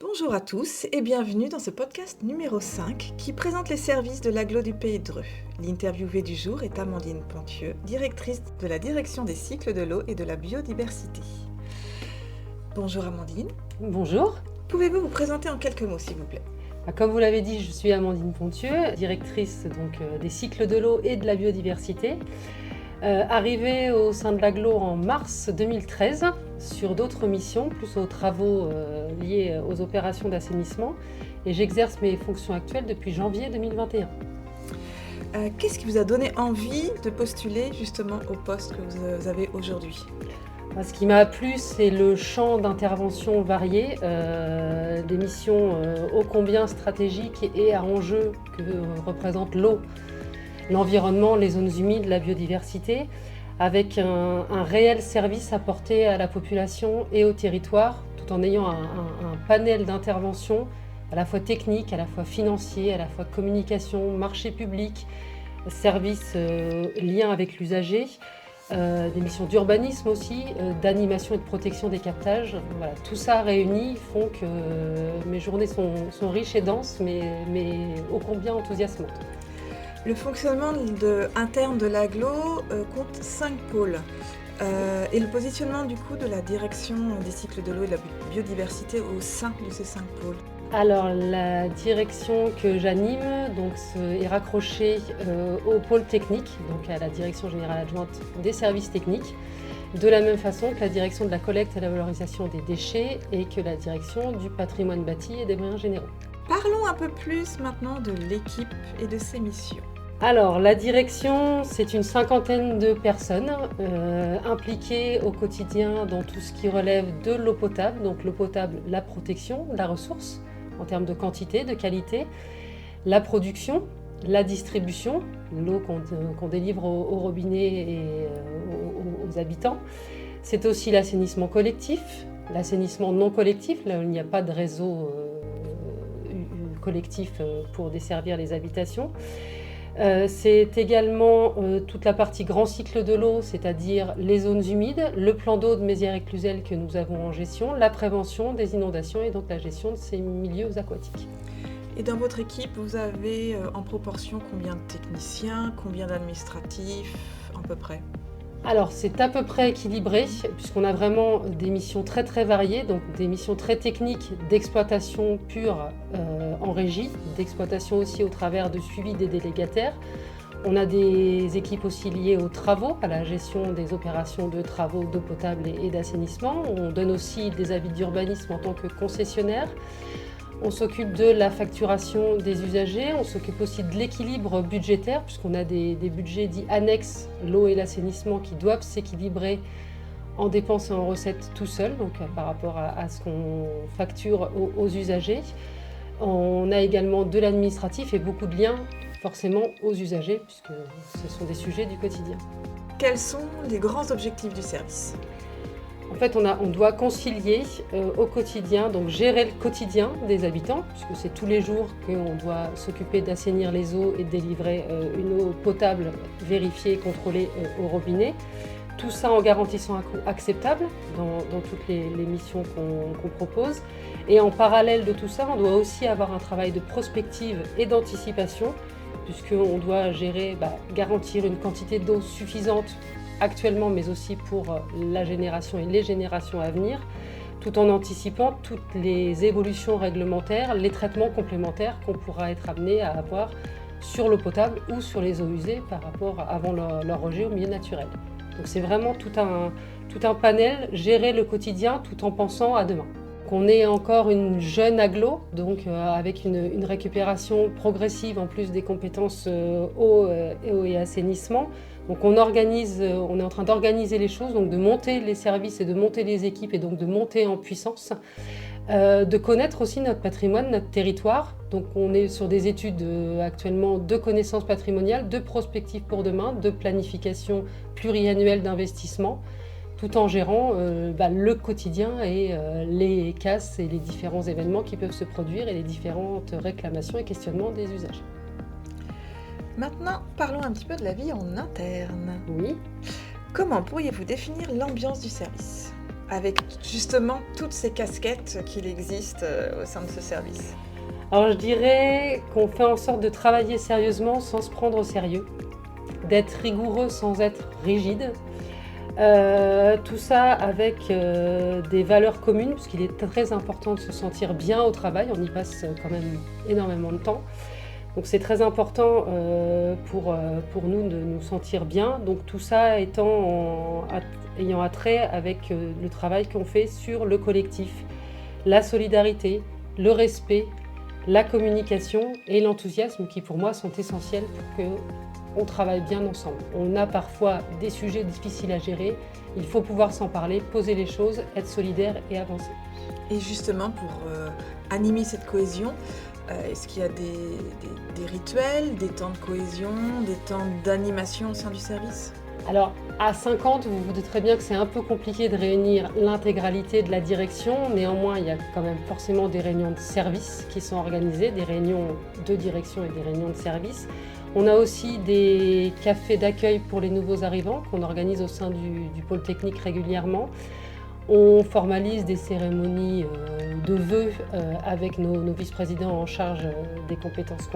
Bonjour à tous et bienvenue dans ce podcast numéro 5 qui présente les services de l'agglo du Pays de Dreux. L'interviewée du jour est Amandine Pontieux, directrice de la direction des cycles de l'eau et de la biodiversité. Bonjour Amandine. Bonjour. Pouvez-vous vous présenter en quelques mots s'il vous plaît ? Comme vous l'avez dit, je suis Amandine Pontieux, directrice des cycles de l'eau et de la biodiversité. Arrivée au sein de l'agglo en mars 2013 sur d'autres missions, plus aux travaux liés aux opérations d'assainissement, et j'exerce mes fonctions actuelles depuis janvier 2021. Qu'est-ce qui vous a donné envie de postuler justement au poste que vous avez aujourd'hui ? Ce qui m'a plu, c'est le champ d'intervention varié, des missions ô combien stratégiques et à enjeu que représente l'eau, l'environnement, les zones humides, la biodiversité, avec un réel service apporté à la population et au territoire, tout en ayant un panel d'intervention à la fois technique, à la fois financier, à la fois communication, marché public, services liens avec l'usager, des missions d'urbanisme aussi, d'animation et de protection des captages. Voilà, tout ça réuni font que mes journées sont riches et denses, mais ô combien enthousiasmantes. Le fonctionnement interne de l'agglo compte 5 pôles. Et le positionnement du coup de la direction des cycles de l'eau et de la biodiversité au sein de ces 5 pôles. Alors la direction que j'anime est raccrochée au pôle technique, donc à la direction générale adjointe des services techniques, de la même façon que la direction de la collecte et la valorisation des déchets et que la direction du patrimoine bâti et des moyens généraux. Parlons un peu plus maintenant de l'équipe et de ses missions. Alors, la direction, c'est une 50aine de personnes impliquées au quotidien dans tout ce qui relève de l'eau potable. Donc l'eau potable, la protection de la ressource en termes de quantité, de qualité, la production, la distribution, l'eau qu'on délivre au robinet et aux habitants. C'est aussi l'assainissement collectif, l'assainissement non collectif, là où il n'y a pas de réseau collectif pour desservir les habitations. C'est également toute la partie grand cycle de l'eau, c'est-à-dire les zones humides, le plan d'eau de Mézières-et-Cluzel que nous avons en gestion, la prévention des inondations et donc la gestion de ces milieux aquatiques. Et dans votre équipe, vous avez en proportion combien de techniciens, combien d'administratifs à peu près ? Alors c'est à peu près équilibré puisqu'on a vraiment des missions très très variées, donc des missions très techniques d'exploitation pure en régie, d'exploitation aussi au travers de suivi des délégataires. On a des équipes aussi liées aux travaux, à la gestion des opérations de travaux d'eau potable et d'assainissement. On donne aussi des avis d'urbanisme en tant que concessionnaire. On s'occupe de la facturation des usagers, on s'occupe aussi de l'équilibre budgétaire puisqu'on a des budgets dits annexes, l'eau et l'assainissement, qui doivent s'équilibrer en dépenses et en recettes tout seuls, donc par rapport à ce qu'on facture aux usagers. On a également de l'administratif et beaucoup de liens forcément aux usagers puisque ce sont des sujets du quotidien. Quels sont les grands objectifs du service ? En fait, on doit concilier au quotidien, donc gérer le quotidien des habitants, puisque c'est tous les jours qu'on doit s'occuper d'assainir les eaux et de délivrer une eau potable vérifiée et contrôlée au robinet. Tout ça en garantissant un coût acceptable dans toutes les missions qu'on propose. Et en parallèle de tout ça, on doit aussi avoir un travail de prospective et d'anticipation, puisqu'on doit garantir une quantité d'eau suffisante actuellement, mais aussi pour la génération et les générations à venir, tout en anticipant toutes les évolutions réglementaires, les traitements complémentaires qu'on pourra être amené à avoir sur l'eau potable ou sur les eaux usées par rapport avant leur rejet au milieu naturel. Donc c'est vraiment tout un panel, gérer le quotidien tout en pensant à demain. On est encore une jeune agglo, donc avec une récupération progressive en plus des compétences eau et assainissement. Donc on est en train d'organiser les choses, donc de monter les services et de monter les équipes et donc de monter en puissance, de connaître aussi notre patrimoine, notre territoire. Donc on est sur des études actuellement de connaissances patrimoniales, de prospective pour demain, de planification pluriannuelle d'investissement, tout en gérant le quotidien et les casses et les différents événements qui peuvent se produire et les différentes réclamations et questionnements des usagers. Maintenant, parlons un petit peu de la vie en interne. Oui. Comment pourriez-vous définir l'ambiance du service ? avec justement toutes ces casquettes qu'il existe au sein de ce service? Alors je dirais qu'on fait en sorte de travailler sérieusement sans se prendre au sérieux, d'être rigoureux sans être rigide. Tout ça avec des valeurs communes, puisqu'il est très important de se sentir bien au travail, on y passe quand même énormément de temps. Donc c'est très important pour nous de nous sentir bien. Donc tout ça ayant attrait avec le travail qu'on fait sur le collectif, la solidarité, le respect, la communication et l'enthousiasme qui pour moi sont essentiels pour qu'on travaille bien ensemble. On a parfois des sujets difficiles à gérer, il faut pouvoir s'en parler, poser les choses, être solidaire et avancer. Et justement pour animer cette cohésion, est-ce qu'il y a des rituels, des temps de cohésion, des temps d'animation au sein du service? Alors, à 50, vous vous doutez très bien que c'est un peu compliqué de réunir l'intégralité de la direction. Néanmoins, il y a quand même forcément des réunions de service qui sont organisées, des réunions de direction et des réunions de service. On a aussi des cafés d'accueil pour les nouveaux arrivants qu'on organise au sein du pôle technique régulièrement. On formalise des cérémonies de vœux avec nos vice-présidents en charge des compétences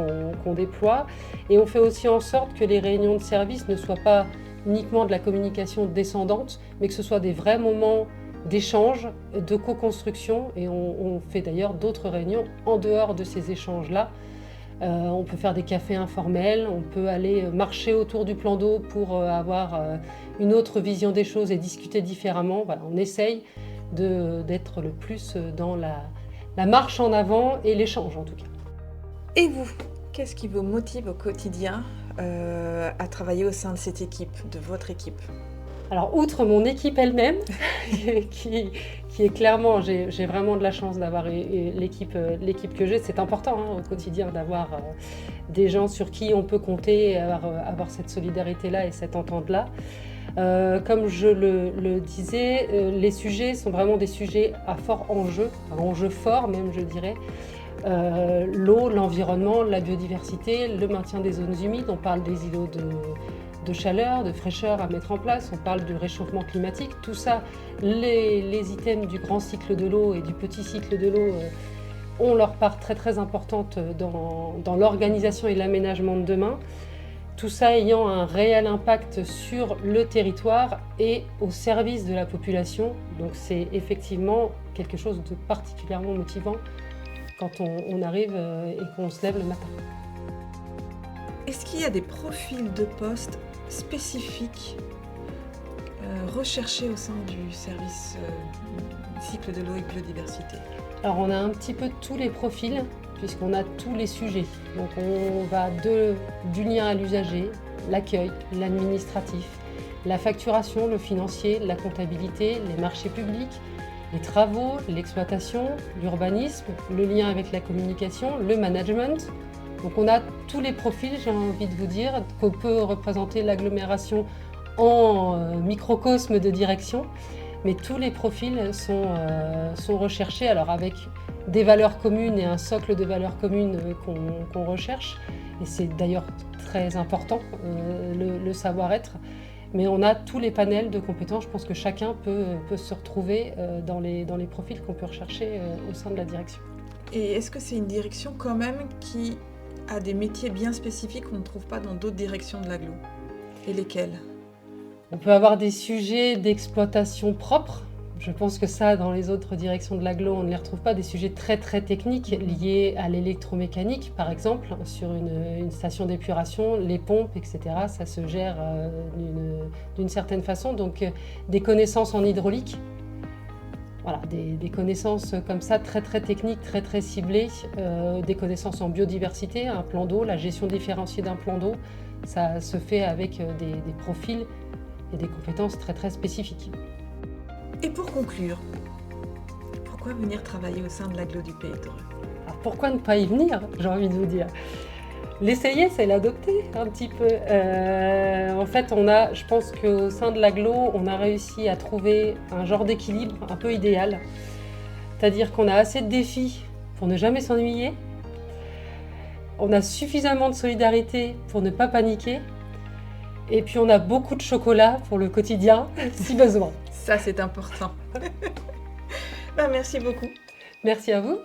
qu'on déploie. Et on fait aussi en sorte que les réunions de service ne soient pas uniquement de la communication descendante, mais que ce soit des vrais moments d'échange, de co-construction. Et on fait d'ailleurs d'autres réunions en dehors de ces échanges-là. On peut faire des cafés informels, on peut aller marcher autour du plan d'eau pour avoir une autre vision des choses et discuter différemment. Voilà, on essaye d'être le plus dans la marche en avant et l'échange en tout cas. Et vous, qu'est-ce qui vous motive au quotidien à travailler au sein de cette équipe, de votre équipe? Alors, outre mon équipe elle-même, qui est clairement, j'ai vraiment de la chance d'avoir l'équipe que j'ai. C'est important au quotidien d'avoir des gens sur qui on peut compter, et avoir cette solidarité-là et cette entente-là. Comme je le disais, les sujets sont vraiment des sujets à fort enjeu, un enjeu fort même je dirais. L'eau, l'environnement, la biodiversité, le maintien des zones humides, on parle des îlots de chaleur, de fraîcheur à mettre en place, on parle du réchauffement climatique, tout ça, les items du grand cycle de l'eau et du petit cycle de l'eau ont leur part très très importante dans l'organisation et l'aménagement de demain. Tout ça ayant un réel impact sur le territoire et au service de la population. Donc c'est effectivement quelque chose de particulièrement motivant quand on arrive et qu'on se lève le matin. Est-ce qu'il y a des profils de postes spécifiques recherchés au sein du service cycle de l'eau et biodiversité? Alors on a un petit peu tous les profils puisqu'on a tous les sujets. Donc on va du lien à l'usager, l'accueil, l'administratif, la facturation, le financier, la comptabilité, les marchés publics, les travaux, l'exploitation, l'urbanisme, le lien avec la communication, le management. Donc on a tous les profils, j'ai envie de vous dire, qu'on peut représenter l'agglomération en microcosme de direction, mais tous les profils sont recherchés, alors avec des valeurs communes et un socle de valeurs communes qu'on recherche, et c'est d'ailleurs très important, le savoir-être, mais on a tous les panels de compétences, je pense que chacun peut se retrouver dans les profils qu'on peut rechercher au sein de la direction. Et est-ce que c'est une direction quand même qui a des métiers bien spécifiques qu'on ne trouve pas dans d'autres directions de l'agglo? Et lesquels? On peut avoir des sujets d'exploitation propres. Je pense que ça, dans les autres directions de l'agglo, on ne les retrouve pas. Des sujets très très techniques liés à l'électromécanique, par exemple, sur une station d'épuration, les pompes, etc. Ça se gère d'une certaine façon. Donc des connaissances en hydraulique. Voilà, des connaissances comme ça, très très techniques, très très ciblées, des connaissances en biodiversité, un plan d'eau, la gestion différenciée d'un plan d'eau, ça se fait avec des profils et des compétences très très spécifiques. Et pour conclure, pourquoi venir travailler au sein de l'agglo du Pays Dreux? Alors pourquoi ne pas y venir, j'ai envie de vous dire. L'essayer, c'est l'adopter un petit peu. En fait, je pense qu'au sein de l'agglo, on a réussi à trouver un genre d'équilibre un peu idéal. C'est-à-dire qu'on a assez de défis pour ne jamais s'ennuyer. On a suffisamment de solidarité pour ne pas paniquer. Et puis on a beaucoup de chocolat pour le quotidien, si besoin. Ça, c'est important. Ben, merci beaucoup. Merci à vous.